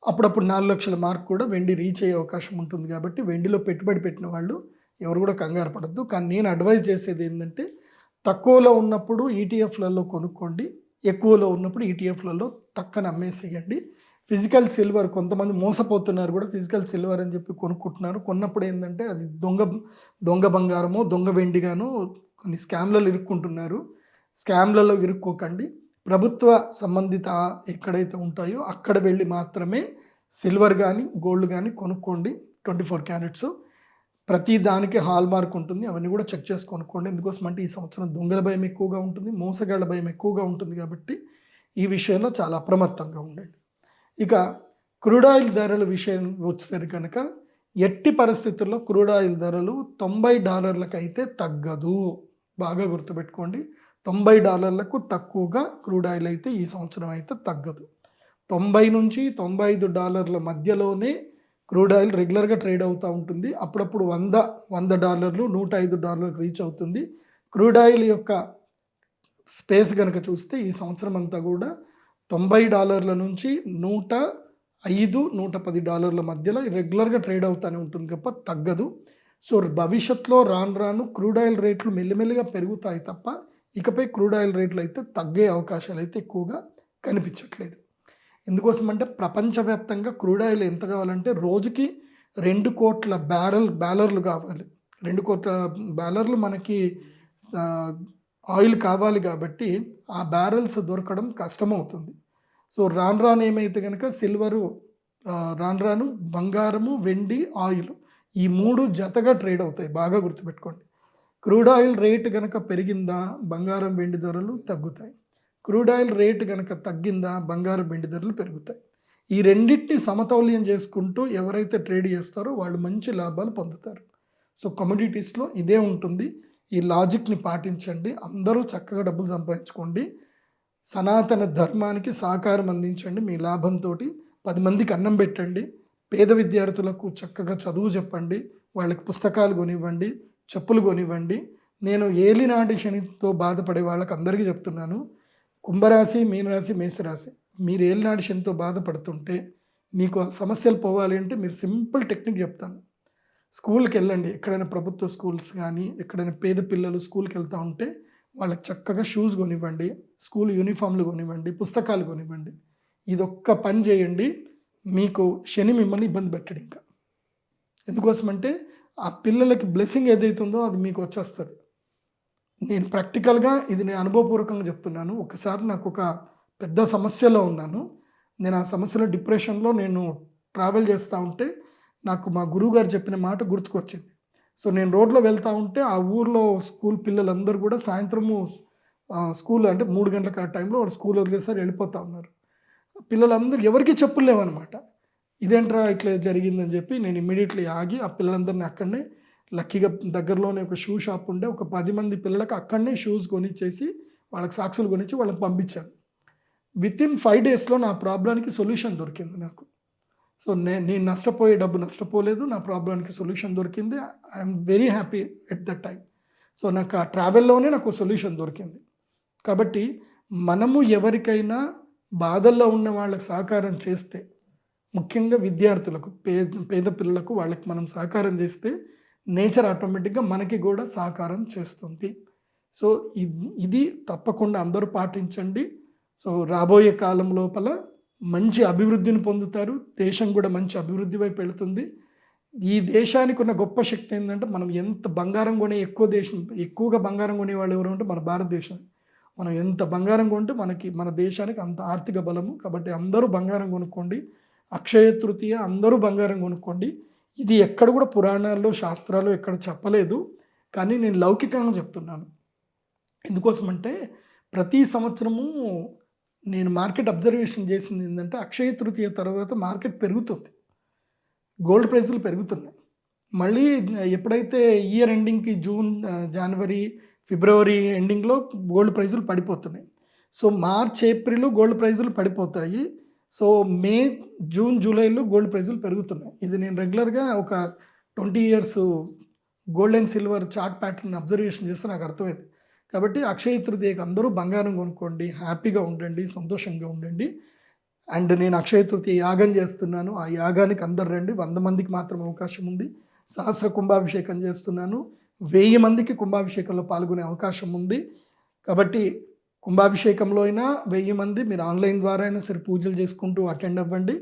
అప్పుడప్పుడు 4 లక్షల మార్క్ కూడా వెండి రీచ్ అయ్యే అవకాశం ఉంటుంది. కాబట్టి వెండిలో పెట్టుబడి పెట్టిన వాళ్ళు ఎవరు కూడా కంగారు పడద్దు. కానీ నేను అడ్వైజ్ చేసేది ఏంటంటే తక్కువలో ఉన్నప్పుడు ఈటీఎఫ్లలో కొనుక్కోండి, ఎక్కువలో ఉన్నప్పుడు ఈటీఎఫ్లలో టక్కన అమ్మేసేయండి. ఫిజికల్ సిల్వర్ కొంతమంది మోసపోతున్నారు కూడా, ఫిజికల్ సిల్వర్ అని చెప్పి కొనుక్కుంటున్నారు. కొన్నప్పుడు ఏంటంటే అది దొంగ బంగారమో దొంగ వెండిగానో కొన్ని స్కామ్లలో ఇరుక్కుంటున్నారు. స్కామ్లలో ఇరుక్కోకండి. ప్రభుత్వ సంబంధిత ఎక్కడైతే ఉంటాయో అక్కడ వెళ్ళి మాత్రమే సిల్వర్ కానీ గోల్డ్ కానీ కొనుక్కోండి. 24 క్యారెట్స్ ప్రతి దానికి హాల్ మార్క్ ఉంటుంది, అవన్నీ కూడా చెక్ చేసి కొనుక్కోండి. ఎందుకోసం అంటే ఈ సంవత్సరం దొంగల భయం ఎక్కువగా ఉంటుంది, మోసగాళ్ళ భయం ఎక్కువగా ఉంటుంది. కాబట్టి ఈ విషయంలో చాలా అప్రమత్తంగా ఉండండి. ఇక క్రూడ్ ఆయిల్ ధరల విషయం వచ్చేసరికి కనుక ఎట్టి పరిస్థితుల్లో క్రూడ్ ఆయిల్ ధరలు $90 అయితే తగ్గదు. బాగా గుర్తుపెట్టుకోండి, $90 తక్కువగా క్రూడ్ ఆయిల్ అయితే ఈ సంవత్సరం అయితే తగ్గదు. 90 నుంచి $95 మధ్యలోనే క్రూడ్ ఆయిల్ రెగ్యులర్గా ట్రేడ్ అవుతూ ఉంటుంది. అప్పుడప్పుడు $100 $105 రీచ్ అవుతుంది. క్రూడ్ ఆయిల్ యొక్క స్పేస్ కనుక చూస్తే ఈ సంవత్సరం అంతా కూడా $90 నుంచి $105 $110 మధ్యలో రెగ్యులర్గా ట్రేడ్ అవుతూనే ఉంటుంది తప్ప తగ్గదు. సో భవిష్యత్తులో రాను క్రూడ్ ఆయిల్ రేట్లు మెల్లిమెల్లిగా పెరుగుతాయి తప్ప ఇకపై క్రూడ్ ఆయిల్ రేట్లు అయితే తగ్గే అవకాశాలు అయితే ఎక్కువగా కనిపించట్లేదు. ఎందుకోసం అంటే ప్రపంచవ్యాప్తంగా క్రూడ్ ఆయిల్ ఎంత కావాలంటే రోజుకి 2 కోట్ల బ్యాలర్లు కావాలి. 2 కోట్ల బ్యాలర్లు మనకి ఆయిల్ కావాలి. కాబట్టి ఆ బ్యారెల్స్ దొరకడం కష్టమవుతుంది. సో రాను ఏమైతే కనుక సిల్వరు రాను బంగారము వెండి ఆయిల్ ఈ 3 జతగా ట్రేడ్ అవుతాయి. బాగా గుర్తుపెట్టుకోండి. క్రూడ్ ఆయిల్ రేటు కనుక పెరిగిందా బంగారం వెండి ధరలు తగ్గుతాయి. క్రూడ్ ఆయిల్ రేటు కనుక తగ్గిందా బంగారం వెండి ధరలు పెరుగుతాయి. ఈ రెండింటిని సమతౌల్యం చేసుకుంటూ ఎవరైతే ట్రేడ్ చేస్తారో వాళ్ళు మంచి లాభాలు పొందుతారు. సో కమోడిటీస్లో ఇదే ఉంటుంది. ఈ లాజిక్ని పాటించండి. అందరూ చక్కగా డబ్బులు సంపాదించుకోండి. సనాతన ధర్మానికి సహకారం అందించండి. మీ లాభంతో 10 మందికి అన్నం పెట్టండి. పేద విద్యార్థులకు చక్కగా చదువు చెప్పండి. వాళ్ళకి పుస్తకాలు కొనివ్వండి, చెప్పులు కొనివ్వండి. నేను ఏలినాటి శనితో బాధపడే వాళ్ళకి అందరికీ చెప్తున్నాను, కుంభరాశి మీనరాశి మేషరాశి మీరు ఏలినాటి శనితో బాధపడుతుంటే మీకు సమస్యలు పోవాలి అంటే మీరు సింపుల్ టెక్నిక్ చెప్తాను. స్కూల్కి వెళ్ళండి. ఎక్కడైనా ప్రభుత్వ స్కూల్స్ కానీ ఎక్కడైనా పేద పిల్లలు స్కూల్కి వెళ్తూ ఉంటే వాళ్ళకి చక్కగా షూస్ కొనివ్వండి, స్కూల్ యూనిఫామ్లు కొనివ్వండి, పుస్తకాలు కొనివ్వండి. ఇదొక్క పని చేయండి, మీకు శని మిమ్మల్ని ఇబ్బంది పెట్టడు. ఇంకా ఎందుకోసమంటే ఆ పిల్లలకి బ్లెస్సింగ్ ఏదైతుందో అది మీకు వచ్చేస్తుంది. నేను ప్రాక్టికల్గా ఇది నేను అనుభవపూర్వకంగా చెప్తున్నాను. ఒకసారి నాకు ఒక పెద్ద సమస్యలో ఉన్నాను. నేను ఆ సమస్యలో డిప్రెషన్లో నేను ట్రావెల్ చేస్తూ ఉంటే నాకు మా గురువుగారు చెప్పిన మాట గుర్తుకొచ్చింది. సో నేను రోడ్లో వెళ్తూ ఉంటే ఆ ఊర్లో స్కూల్ పిల్లలందరూ కూడా సాయంత్రము స్కూల్ అంటే 3 గంటలకు ఆ టైంలో వాళ్ళు స్కూల్ వదిలేసారి వెళ్ళిపోతూ ఉన్నారు. పిల్లలందరూ ఎవరికీ చెప్పులు లేవనమాట. ఇదేంట్రా ఇట్లా జరిగిందని చెప్పి నేను ఇమ్మీడియట్లీ ఆగి ఆ పిల్లలందరినీ అక్కడనే లక్కీగా దగ్గరలోనే ఒక షూ షాప్ ఉండే ఒక 10 మంది పిల్లలకు అక్కడనే షూస్ కొనిచ్చేసి వాళ్ళకి సాక్సులు కొనిచ్చి వాళ్ళని పంపించాను. వితిన్ 5 డేస్లో నా ప్రాబ్లానికి సొల్యూషన్ దొరికింది నాకు. సో నేను నష్టపోయే డబ్బు నష్టపోలేదు. నా ప్రాబ్లానికి సొల్యూషన్ దొరికింది. I'm very happy at that time. So నాకు ఆ ట్రావెల్లోనే నాకు సొల్యూషన్ దొరికింది. కాబట్టి మనము ఎవరికైనా బాధల్లో ఉన్న వాళ్ళకి సహకారం చేస్తే, ముఖ్యంగా విద్యార్థులకు పేద పిల్లలకు వాళ్ళకి మనం సహకారం చేస్తే నేచర్ ఆటోమేటిక్గా మనకి కూడా సహకారం చేస్తుంది. సో ఇది తప్పకుండా అందరూ పాటించండి. సో రాబోయే కాలం లోపల మంచి అభివృద్ధిని పొందుతారు. దేశం కూడా మంచి అభివృద్ధి వైపు వెళుతుంది. ఈ దేశానికి ఉన్న గొప్ప శక్తి ఏంటంటే మనం ఎంత బంగారం కొనే ఎక్కువగా బంగారం కొనే వాళ్ళు ఎవరు అంటే మన భారతదేశం. మనం ఎంత బంగారం కొంటే మన దేశానికి అంత ఆర్థిక బలము. కాబట్టి అందరూ బంగారం కొనుక్కోండి. అక్షయ తృతీయ అందరూ బంగారం కొనుక్కోండి. ఇది ఎక్కడ కూడా పురాణాల్లో శాస్త్రాలు ఎక్కడ చెప్పలేదు. కానీ నేను లౌకికంగా చెప్తున్నాను. ఎందుకోసమంటే ప్రతి సంవత్సరము నేను మార్కెట్ అబ్జర్వేషన్ చేసింది ఏంటంటే అక్షయ తృతీయ తర్వాత మార్కెట్ పెరుగుతుంది. గోల్డ్ ప్రైజులు పెరుగుతున్నాయి. మళ్ళీ ఎప్పుడైతే ఇయర్ ఎండింగ్కి జూన్, జనవరి, ఫిబ్రవరి ఎండింగ్లో గోల్డ్ ప్రైజులు పడిపోతున్నాయి. సో మార్చ్, ఏప్రిల్ గోల్డ్ ప్రైజులు పడిపోతాయి. సో మే, జూన్, జూలైలో గోల్డ్ ప్రైజులు పెరుగుతున్నాయి. ఇది నేను రెగ్యులర్గా ఒక 20 years gold and silver chart pattern observation చేస్తే నాకు అర్థమైంది. కాబట్టి అక్షయ తృతీయకి అందరూ బంగారం కొనుక్కోండి, హ్యాపీగా ఉండండి, సంతోషంగా ఉండండి. అండ్ నేను అక్షయ తృతీయ యాగం చేస్తున్నాను. ఆ యాగానికి అందరు రండి. 100 మందికి మాత్రం అవకాశం ఉంది. సహస్ర కుంభాభిషేకం చేస్తున్నాను. 1000 మందికి కుంభాభిషేకంలో పాల్గొనే అవకాశం ఉంది. కాబట్టి కుంభాభిషేకంలో అయినా 1000 మంది మీరు ఆన్లైన్ ద్వారా అయినా సరే పూజలు చేసుకుంటూ అటెండ్ అవ్వండి.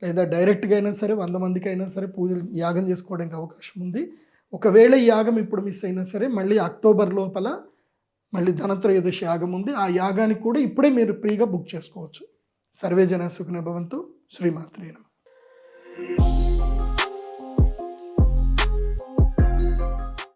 లేదా డైరెక్ట్గా అయినా సరే 100 మందికి అయినా సరే పూజలు యాగం చేసుకోవడానికి అవకాశం ఉంది. ఒకవేళ ఈ యాగం ఇప్పుడు మిస్ అయినా సరే మళ్ళీ అక్టోబర్ లోపల మళ్ళీ ధనత్రయోదశి యాగం ఉంది. ఆ యాగానికి కూడా ఇప్పుడే మీరు ఫ్రీగా బుక్ చేసుకోవచ్చు. సర్వే జన సుఖినో భవంతు. శ్రీమాత్రే నమః.